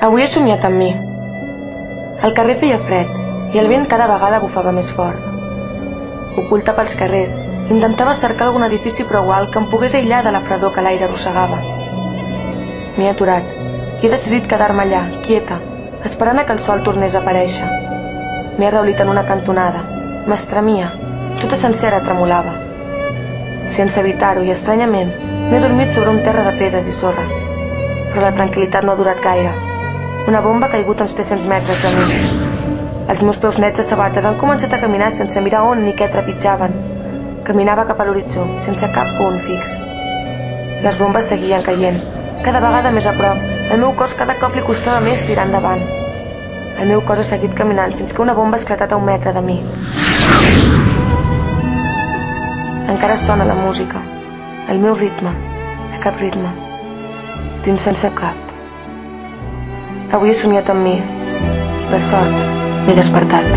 Avui he somiat amb mi. El carrer feia fred i el vent cada vegada bufava més fort. Oculta pels carrers, intentava cercar algun edifici prou alt que em pogués aïllar de la fredor que l'aire arrossegava. M'he aturat i he decidit quedar-me allà, quieta, esperant a que el sol tornés a aparèixer. M'he arraulit en una cantonada. M'estremia. Tota sencera tremolava. Sense evitar-ho i estranyament, m'he dormit sobre un terra de pedres i sorra. Però la tranquil·litat no ha durat gaire. Una bomba ha caigut a uns 300 metres de mi. Els meus peus nets de sabates han començat a caminar sense mirar on ni què trepitjaven. Caminava cap a l'horitzó, sense cap punt fix. Les bombes seguien caient, cada vegada més a prop. El meu cos cada cop li costava més tirar endavant. El meu cos ha seguit caminant fins que una bomba ha esclatat a 1 metre de mi. Encara sona la música, el meu ritme, a cap ritme, dins sense cap. Avui he somiat amb mi, per sort m'he despertat.